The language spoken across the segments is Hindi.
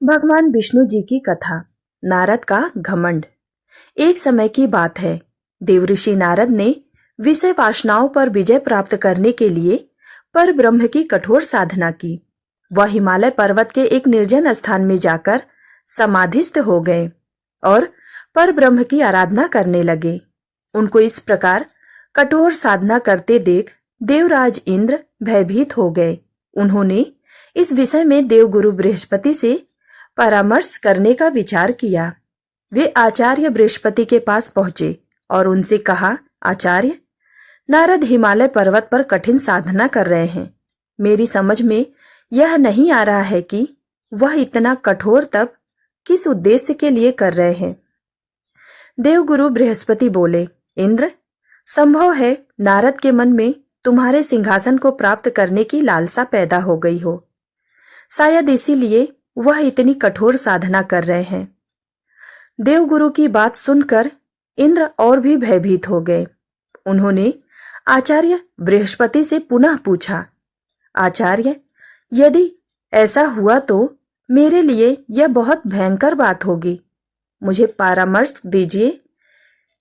भगवान विष्णु जी की कथा। नारद का घमंड। एक समय की बात है, देवऋषि नारद ने विषय वासनाओं पर विजय प्राप्त करने के लिए पर ब्रह्म की कठोर साधना की। वह हिमालय पर्वत के एक निर्जन स्थान में जाकर समाधिस्थ हो गए और पर ब्रह्म की आराधना करने लगे। उनको इस प्रकार कठोर साधना करते देख देवराज इंद्र भयभीत हो गए। उन्होंने इस विषय में देवगुरु बृहस्पति से परामर्श करने का विचार किया। वे आचार्य बृहस्पति के पास पहुंचे और उनसे कहा, आचार्य, नारद हिमालय पर्वत पर कठिन साधना कर रहे हैं। मेरी समझ में यह नहीं आ रहा है कि वह इतना कठोर तप किस उद्देश्य के लिए कर रहे हैं। देवगुरु बृहस्पति बोले, इंद्र, संभव है नारद के मन में तुम्हारे सिंहासन को प्राप्त करने की लालसा पैदा हो गई हो। शायद इसीलिए वह इतनी कठोर साधना कर रहे हैं। देवगुरु की बात सुनकर इंद्र और भी भयभीत हो गए। उन्होंने आचार्य बृहस्पति से पुनः पूछा, आचार्य, यदि ऐसा हुआ तो मेरे लिए यह बहुत भयंकर बात होगी। मुझे परामर्श दीजिए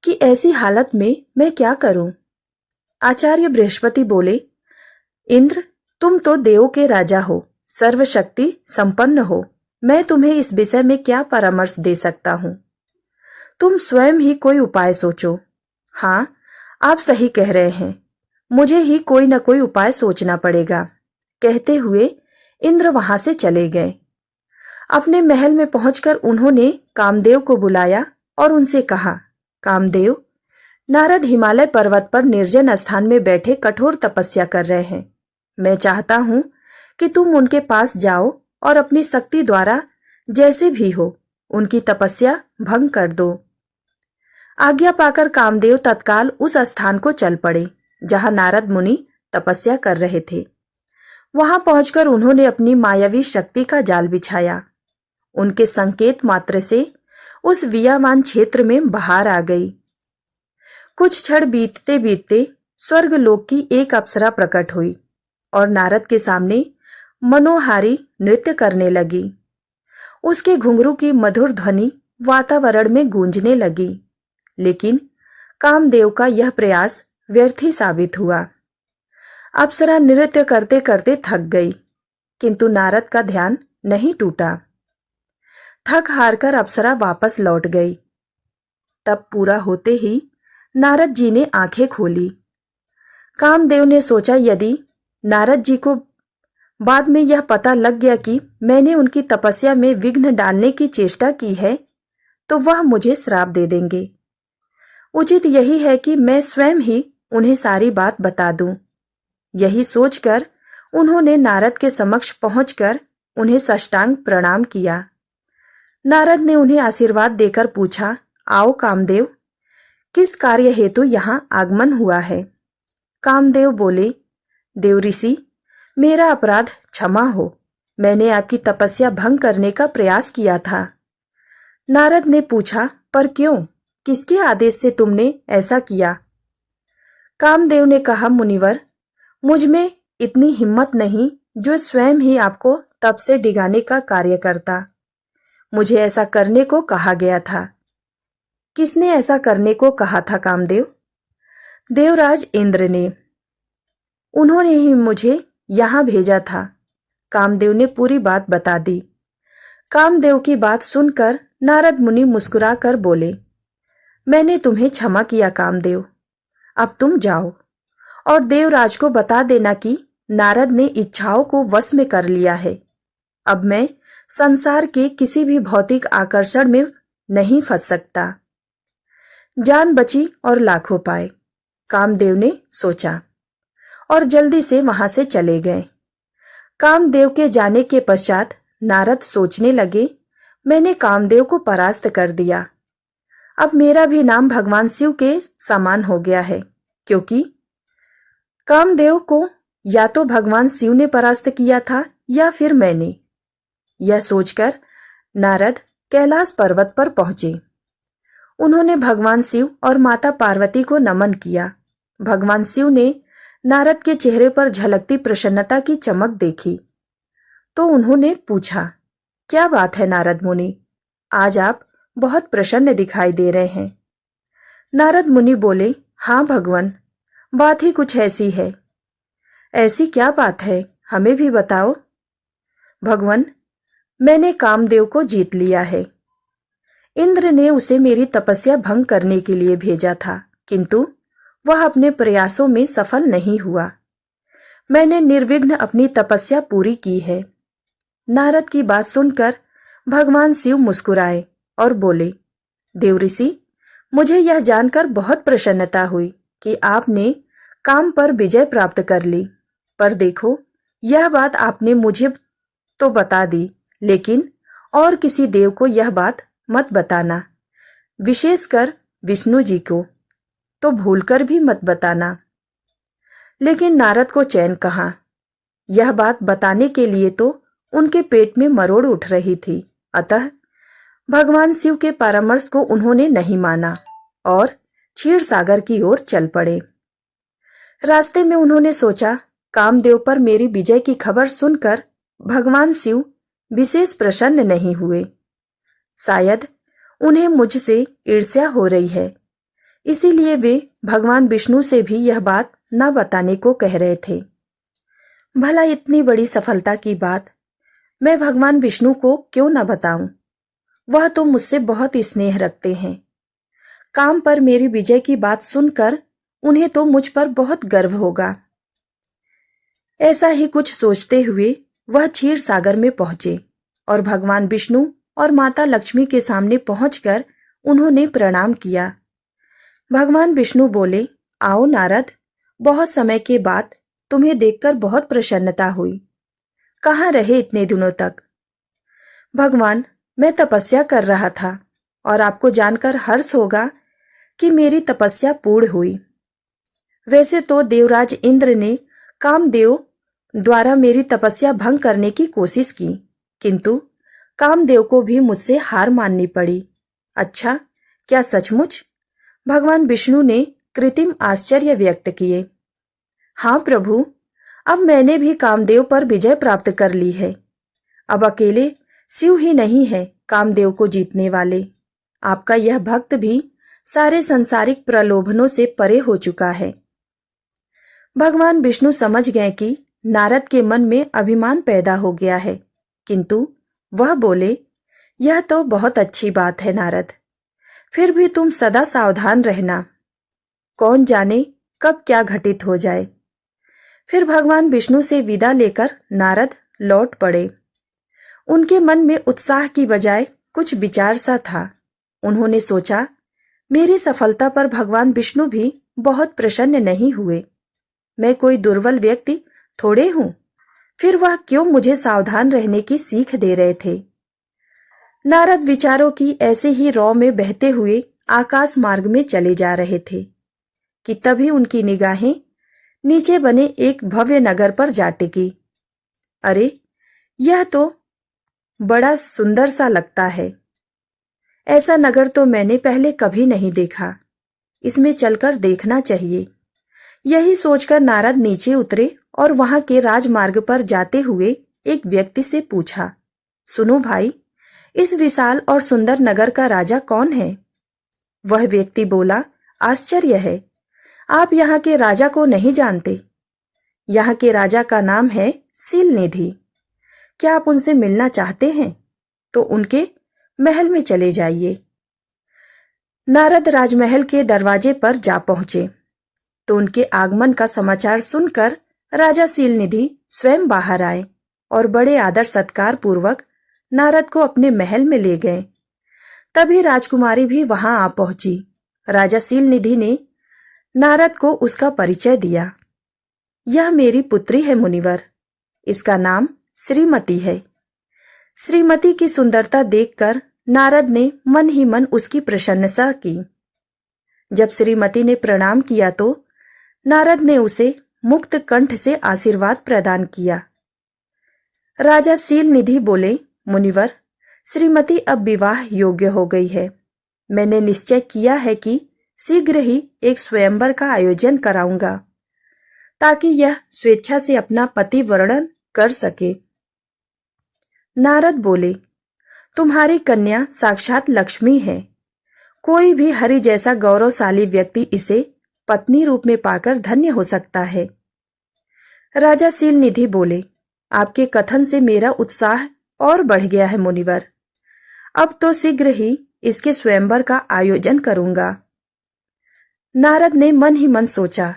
कि ऐसी हालत में मैं क्या करूं। आचार्य बृहस्पति बोले, इंद्र, तुम तो देवों के राजा हो, सर्वशक्ति संपन्न हो। मैं तुम्हें इस विषय में क्या परामर्श दे सकता हूं। तुम स्वयं ही कोई उपाय सोचो। हाँ, आप सही कह रहे हैं, मुझे ही कोई न कोई उपाय सोचना पड़ेगा। कहते हुए इंद्र वहां से चले गए। अपने महल में पहुंचकर उन्होंने कामदेव को बुलाया और उनसे कहा, कामदेव, नारद हिमालय पर्वत पर निर्जन स्थान में बैठे कठोर तपस्या कर रहे हैं। मैं चाहता हूं कि तुम उनके पास जाओ और अपनी शक्ति द्वारा जैसे भी हो उनकी तपस्या भंग कर दो। आज्ञा पाकर कामदेव तत्काल उस स्थान को चल पड़े जहां नारद मुनि तपस्या कर रहे थे। वहां पहुंचकर उन्होंने अपनी मायावी शक्ति का जाल बिछाया। उनके संकेत मात्र से उस वियामान क्षेत्र में बहार आ गई। कुछ क्षण बीतते बीतते स्वर्गलोक की एक अप्सरा प्रकट हुई और नारद के सामने मनोहारी नृत्य करने लगी। उसके घुंघरू की मधुर ध्वनि वातावरण में गूंजने लगी, लेकिन कामदेव का यह प्रयास व्यर्थ ही साबित हुआ। अप्सरा नृत्य करते करते थक गई, किंतु नारद का ध्यान नहीं टूटा। थक हारकर अप्सरा वापस लौट गई। तब पूरा होते ही नारद जी ने आंखें खोली। कामदेव ने सोचा, यदि नारद जी को बाद में यह पता लग गया कि मैंने उनकी तपस्या में विघ्न डालने की चेष्टा की है, तो वह मुझे श्राप दे देंगे। उचित यही है कि मैं स्वयं ही उन्हें सारी बात बता दूं। यही सोचकर उन्होंने नारद के समक्ष पहुंचकर उन्हें साष्टांग प्रणाम किया। नारद ने उन्हें आशीर्वाद देकर पूछा, आओ कामदेव, किस कार्य हेतु यहाँ आगमन हुआ है। कामदेव बोले, देवऋषि, मेरा अपराध क्षमा हो। मैंने आपकी तपस्या भंग करने का प्रयास किया था। नारद ने पूछा, पर क्यों, किसके आदेश से तुमने ऐसा किया। कामदेव ने कहा, मुनिवर, मुझ में इतनी हिम्मत नहीं जो स्वयं ही आपको तप से डिगाने का कार्य करता। मुझे ऐसा करने को कहा गया था। किसने ऐसा करने को कहा था कामदेव। देवराज इंद्र ने। उन्होंने ही मुझे यहां भेजा था। कामदेव ने पूरी बात बता दी। कामदेव की बात सुनकर नारद मुनि मुस्कुराकर बोले, मैंने तुम्हें क्षमा किया कामदेव। अब तुम जाओ और देवराज को बता देना कि नारद ने इच्छाओं को वश में कर लिया है। अब मैं संसार के किसी भी भौतिक आकर्षण में नहीं फंस सकता। जान बची और लाखों पाए, कामदेव ने सोचा और जल्दी से वहां से चले गए। कामदेव के जाने के पश्चात नारद सोचने लगे, मैंने कामदेव को परास्त कर दिया। अब मेरा भी नाम भगवान शिव के समान हो गया है, क्योंकि कामदेव को या तो भगवान शिव ने परास्त किया था या फिर मैंने। यह सोचकर नारद कैलाश पर्वत पर पहुंचे। उन्होंने भगवान शिव और माता पार्वती को नमन किया। भगवान शिव ने नारद के चेहरे पर झलकती प्रसन्नता की चमक देखी तो उन्होंने पूछा, क्या बात है नारद मुनि, आज आप बहुत प्रसन्न दिखाई दे रहे हैं। नारद मुनि बोले, हाँ भगवान, बात ही कुछ ऐसी है। ऐसी क्या बात है, हमें भी बताओ। भगवान, मैंने कामदेव को जीत लिया है। इंद्र ने उसे मेरी तपस्या भंग करने के लिए भेजा था, किंतु वह अपने प्रयासों में सफल नहीं हुआ। मैंने निर्विघ्न अपनी तपस्या पूरी की है। नारद की बात सुनकर भगवान शिव मुस्कुराए और बोले, देवऋषि, मुझे यह जानकर बहुत प्रसन्नता हुई कि आपने काम पर विजय प्राप्त कर ली। पर देखो, यह बात आपने मुझे तो बता दी, लेकिन और किसी देव को यह बात मत बताना, विशेषकर विष्णु जी को तो भूलकर भी मत बताना। लेकिन नारद को चैन कहाँ। यह बात बताने के लिए तो उनके पेट में मरोड़ उठ रही थी। अतः भगवान शिव के परामर्श को उन्होंने नहीं माना और क्षीर सागर की ओर चल पड़े। रास्ते में उन्होंने सोचा, कामदेव पर मेरी विजय की खबर सुनकर भगवान शिव विशेष प्रसन्न नहीं हुए। शायद उन्हें मुझसे ईर्ष्या हो रही है, इसीलिए वे भगवान विष्णु से भी यह बात न बताने को कह रहे थे। भला इतनी बड़ी सफलता की बात मैं भगवान विष्णु को क्यों न बताऊं? वह तो मुझसे बहुत स्नेह रखते हैं। काम पर मेरी विजय की बात सुनकर उन्हें तो मुझ पर बहुत गर्व होगा। ऐसा ही कुछ सोचते हुए वह क्षीर सागर में पहुंचे और भगवान विष्णु और माता लक्ष्मी के सामने पहुंचकर उन्होंने प्रणाम किया। भगवान विष्णु बोले, आओ नारद, बहुत समय के बाद तुम्हें देखकर बहुत प्रसन्नता हुई। कहाँ रहे इतने दिनों तक? भगवान, मैं तपस्या कर रहा था और आपको जानकर हर्ष होगा कि मेरी तपस्या पूर्ण हुई। वैसे तो देवराज इंद्र ने कामदेव द्वारा मेरी तपस्या भंग करने की कोशिश की, किंतु कामदेव को भी मुझसे हार माननी पड़ी। अच्छा, क्या सचमुच? भगवान विष्णु ने कृत्रिम आश्चर्य व्यक्त किए। हाँ प्रभु, अब मैंने भी कामदेव पर विजय प्राप्त कर ली है। अब अकेले शिव ही नहीं है कामदेव को जीतने वाले, आपका यह भक्त भी सारे संसारिक प्रलोभनों से परे हो चुका है। भगवान विष्णु समझ गए कि नारद के मन में अभिमान पैदा हो गया है, किंतु वह बोले, यह तो बहुत अच्छी बात है नारद, फिर भी तुम सदा सावधान रहना, कौन जाने कब क्या घटित हो जाए। फिर भगवान विष्णु से विदा लेकर नारद लौट पड़े। उनके मन में उत्साह की बजाय कुछ विचार सा था। उन्होंने सोचा, मेरी सफलता पर भगवान विष्णु भी बहुत प्रसन्न नहीं हुए। मैं कोई दुर्बल व्यक्ति थोड़े हूं, फिर वह क्यों मुझे सावधान रहने की सीख दे रहे थे। नारद विचारों की ऐसे ही रौ में बहते हुए आकाश मार्ग में चले जा रहे थे कि तभी उनकी निगाहें नीचे बने एक भव्य नगर पर जा टिकी। अरे, यह तो बड़ा सुंदर सा लगता है। ऐसा नगर तो मैंने पहले कभी नहीं देखा। इसमें चलकर देखना चाहिए। यही सोचकर नारद नीचे उतरे और वहां के राजमार्ग पर जाते हुए एक व्यक्ति से पूछा, सुनो भाई, इस विशाल और सुंदर नगर का राजा कौन है? वह व्यक्ति बोला, आश्चर्य है, आप यहाँ के राजा को नहीं जानते। यहाँ के राजा का नाम है शीलनिधि। क्या आप उनसे मिलना चाहते हैं? तो उनके महल में चले जाइए। नारद राजमहल के दरवाजे पर जा पहुंचे तो उनके आगमन का समाचार सुनकर राजा शीलनिधि स्वयं बाहर आए और बड़े आदर सत्कार पूर्वक नारद को अपने महल में ले गए। तभी राजकुमारी भी वहां आ पहुंची। राजा शीलनिधि ने नारद को उसका परिचय दिया। यह मेरी पुत्री है मुनिवर, इसका नाम श्रीमती है। श्रीमती की सुंदरता देखकर नारद ने मन ही मन उसकी प्रशंसा की। जब श्रीमती ने प्रणाम किया तो नारद ने उसे मुक्त कंठ से आशीर्वाद प्रदान किया। राजा शीलनिधि बोले, मुनिवर, श्रीमती अब विवाह योग्य हो गई है। मैंने निश्चय किया है कि शीघ्र ही एक स्वयंवर का आयोजन कराऊंगा ताकि यह स्वेच्छा से अपना पति वर्णन कर सके। नारद बोले, तुम्हारी कन्या साक्षात लक्ष्मी है। कोई भी हरि जैसा गौरवशाली व्यक्ति इसे पत्नी रूप में पाकर धन्य हो सकता है। राजा सीलनिधि बोले, आपके कथन से मेरा उत्साह और बढ़ गया है मुनिवर। अब तो शीघ्र ही इसके स्वयंवर का आयोजन करूंगा। नारद ने मन ही मन सोचा,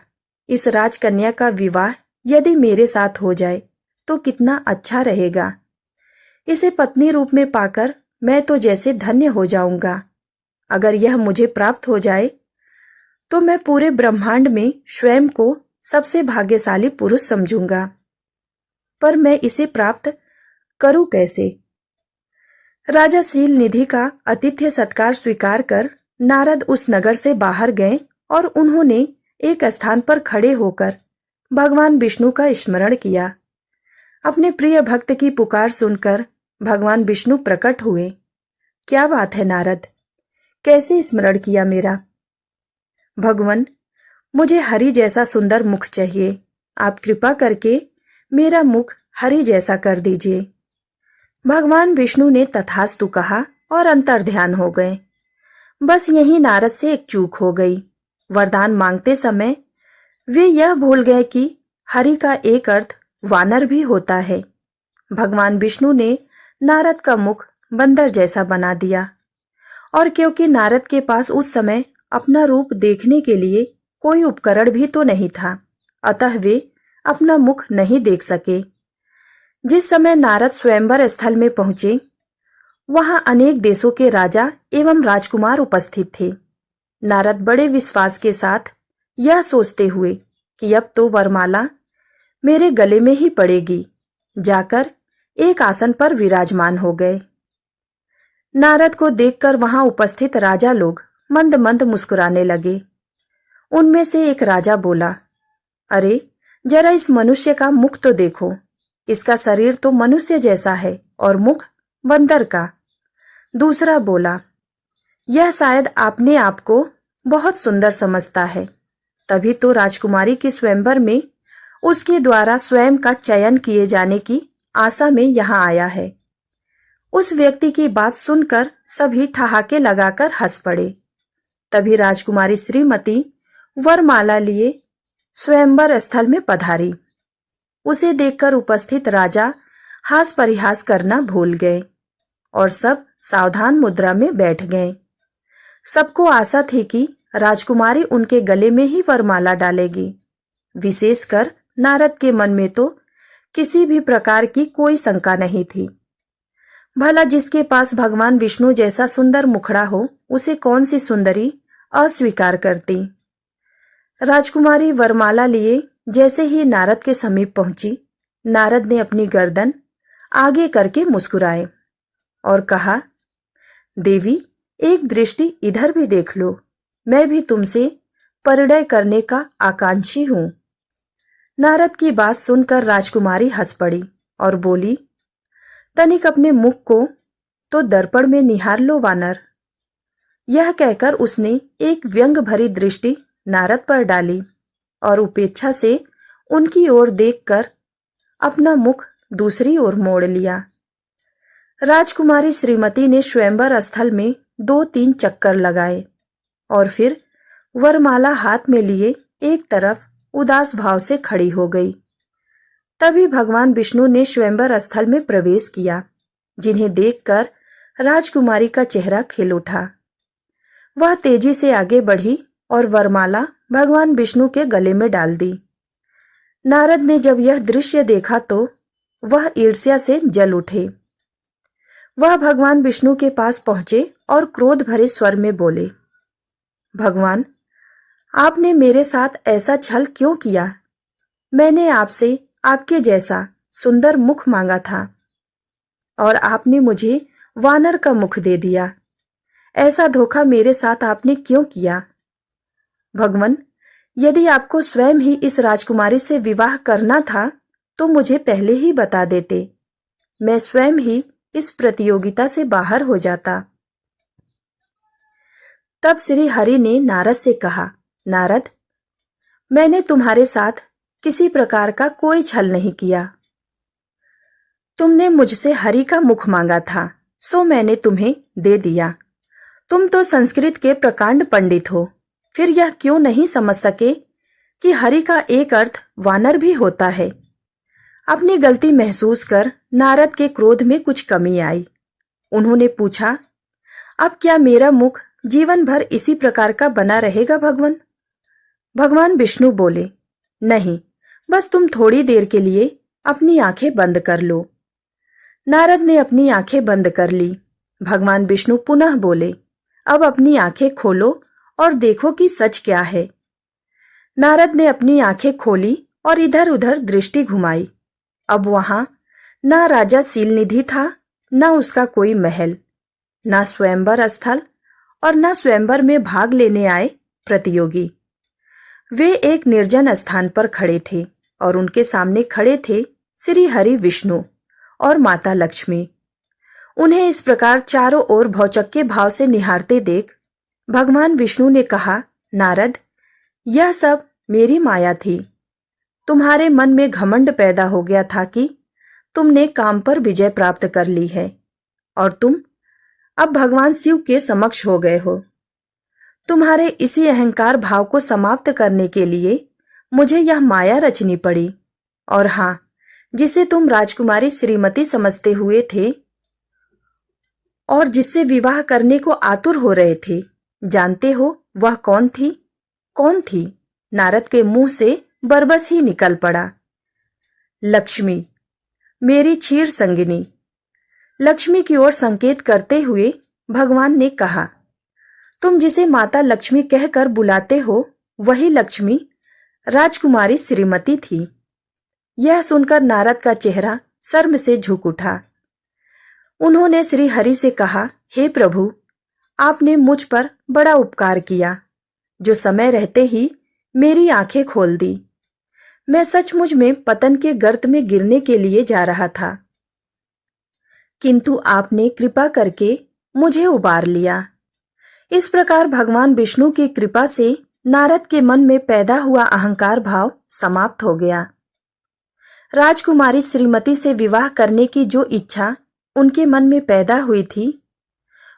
इस राजकन्या का विवाह यदि मेरे साथ हो जाए तो कितना अच्छा रहेगा। इसे पत्नी रूप में पाकर मैं तो जैसे धन्य हो जाऊंगा। अगर यह मुझे प्राप्त हो जाए तो मैं पूरे ब्रह्मांड में स्वयं को सबसे भाग्यशाली पुरुष समझूंगा। पर मैं इसे प्राप्त करूं कैसे? राजा सीलनिधि का आतिथ्य सत्कार स्वीकार कर नारद उस नगर से बाहर गए और उन्होंने एक स्थान पर खड़े होकर भगवान विष्णु का स्मरण किया। अपने प्रिय भक्त की पुकार सुनकर भगवान विष्णु प्रकट हुए। क्या बात है नारद, कैसे स्मरण किया मेरा? भगवान, मुझे हरि जैसा सुंदर मुख चाहिए। आप कृपा करके मेरा मुख हरि जैसा कर दीजिए। भगवान विष्णु ने तथास्तु कहा और अंतर्ध्यान हो गए। बस यही नारद से एक चूक हो गई। वरदान मांगते समय वे यह भूल गए कि हरि का एक अर्थ वानर भी होता है। भगवान विष्णु ने नारद का मुख बंदर जैसा बना दिया और क्योंकि नारद के पास उस समय अपना रूप देखने के लिए कोई उपकरण भी तो नहीं था, अतः वे अपना मुख नहीं देख सके। जिस समय नारद स्वयंवर स्थल में पहुंचे, वहां अनेक देशों के राजा एवं राजकुमार उपस्थित थे। नारद बड़े विश्वास के साथ यह सोचते हुए कि अब तो वरमाला मेरे गले में ही पड़ेगी, जाकर एक आसन पर विराजमान हो गए। नारद को देखकर वहां उपस्थित राजा लोग मंद मंद मुस्कुराने लगे। उनमें से एक राजा बोला, अरे जरा इस मनुष्य का मुख तो देखो। इसका शरीर तो मनुष्य जैसा है और मुख बंदर का। दूसरा बोला, यह शायद अपने आप को बहुत सुंदर समझता है, तभी तो राजकुमारी के स्वयंवर में उसके द्वारा स्वयं का चयन किए जाने की आशा में यहाँ आया है। उस व्यक्ति की बात सुनकर सभी ठहाके लगाकर हंस पड़े। तभी राजकुमारी श्रीमती वरमाला लिए स्वयंवर स्थल में पधारी। उसे देखकर उपस्थित राजा हास परिहास करना भूल गए और सब सावधान मुद्रा में बैठ गए। सबको आशा थी कि राजकुमारी उनके गले में ही वरमाला डालेगी। विशेषकर नारद के मन में तो किसी भी प्रकार की कोई शंका नहीं थी। भला जिसके पास भगवान विष्णु जैसा सुंदर मुखड़ा हो, उसे कौन सी सुंदरी अस्वीकार करती। राजकुमारी वरमाला लिए जैसे ही नारद के समीप पहुंची, नारद ने अपनी गर्दन आगे करके मुस्कुराए और कहा, देवी एक दृष्टि इधर भी देख लो। मैं भी तुमसे परिणय करने का आकांक्षी हूं। नारद की बात सुनकर राजकुमारी हंस पड़ी और बोली, तनिक अपने मुख को तो दर्पण में निहार लो वानर। यह कहकर उसने एक व्यंग भरी दृष्टि नारद पर डाली और उपेक्षा से उनकी ओर देखकर अपना मुख दूसरी ओर मोड़ लिया। राजकुमारी श्रीमती ने स्वयंवर स्थल में 2-3 चक्कर लगाए और फिर वरमाला हाथ में लिए एक तरफ उदास भाव से खड़ी हो गई। तभी भगवान विष्णु ने स्वयंवर स्थल में प्रवेश किया, जिन्हें देखकर राजकुमारी का चेहरा खिल उठा। वह तेजी से आगे बढ़ी और वरमाला भगवान विष्णु के गले में डाल दी। नारद ने जब यह दृश्य देखा तो वह ईर्ष्या से जल उठे। वह भगवान विष्णु के पास पहुंचे और क्रोध भरे स्वर में बोले, भगवान, आपने मेरे साथ ऐसा छल क्यों किया? मैंने आपसे आपके जैसा सुंदर मुख मांगा था और आपने मुझे वानर का मुख दे दिया। ऐसा धोखा मेरे साथ आपने क्यों किया? भगवान, यदि आपको स्वयं ही इस राजकुमारी से विवाह करना था तो मुझे पहले ही बता देते। मैं स्वयं ही इस प्रतियोगिता से बाहर हो जाता। तब श्री हरि ने नारद से कहा, नारद, मैंने तुम्हारे साथ किसी प्रकार का कोई छल नहीं किया। तुमने मुझसे हरि का मुख मांगा था, सो मैंने तुम्हें दे दिया। तुम तो संस्कृत के प्रकांड पंडित हो, फिर यह क्यों नहीं समझ सके कि हरि का एक अर्थ वानर भी होता है। अपनी गलती महसूस कर नारद के क्रोध में कुछ कमी आई। उन्होंने पूछा, अब क्या मेरा मुख जीवन भर इसी प्रकार का बना रहेगा भगवान? भगवान विष्णु बोले, नहीं, बस तुम थोड़ी देर के लिए अपनी आंखें बंद कर लो। नारद ने अपनी आंखें बंद कर ली। भगवान विष्णु पुनः बोले, अब अपनी आंखें खोलो और देखो कि सच क्या है। नारद ने अपनी आंखें खोली और इधर उधर दृष्टि घुमाई। अब वहां ना राजा सीलनिधि था, ना उसका कोई महल, ना स्वयंवर स्थल और ना स्वयंवर में भाग लेने आए प्रतियोगी। वे एक निर्जन स्थान पर खड़े थे और उनके सामने खड़े थे श्री हरि विष्णु और माता लक्ष्मी। उन्हें इस प्रकार चारों ओर भौचक्के भाव से निहारते देख भगवान विष्णु ने कहा, नारद, यह सब मेरी माया थी। तुम्हारे मन में घमंड पैदा हो गया था कि तुमने काम पर विजय प्राप्त कर ली है और तुम अब भगवान शिव के समक्ष हो गए हो। तुम्हारे इसी अहंकार भाव को समाप्त करने के लिए मुझे यह माया रचनी पड़ी। और हाँ, जिसे तुम राजकुमारी श्रीमती समझते हुए थे और जिससे विवाह करने को आतुर हो रहे थे, जानते हो वह कौन थी? कौन थी? नारद के मुंह से बरबस ही निकल पड़ा, लक्ष्मी, मेरी क्षीर संगिनी। लक्ष्मी की ओर संकेत करते हुए भगवान ने कहा, तुम जिसे माता लक्ष्मी कहकर बुलाते हो वही लक्ष्मी राजकुमारी श्रीमती थी। यह सुनकर नारद का चेहरा शर्म से झुक उठा। उन्होंने श्री हरि से कहा, हे प्रभु, आपने मुझ पर बड़ा उपकार किया, जो समय रहते ही मेरी आंखें खोल दी। मैं सचमुच में पतन के गर्त में गिरने के लिए जा रहा था, किंतु आपने कृपा करके मुझे उबार लिया। इस प्रकार भगवान विष्णु की कृपा से नारद के मन में पैदा हुआ अहंकार भाव समाप्त हो गया। राजकुमारी श्रीमती से विवाह करने की जो इच्छा उनके मन में पैदा हुई थी,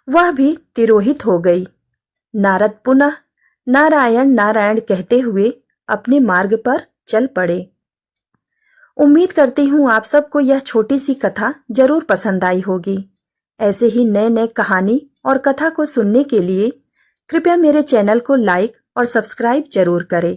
वह भी तिरोहित हो गई। नारद पुनः नारायण नारायण कहते हुए अपने मार्ग पर चल पड़े। उम्मीद करती हूँ आप सबको यह छोटी सी कथा जरूर पसंद आई होगी। ऐसे ही नए नए कहानी और कथा को सुनने के लिए कृपया मेरे चैनल को लाइक और सब्सक्राइब जरूर करें।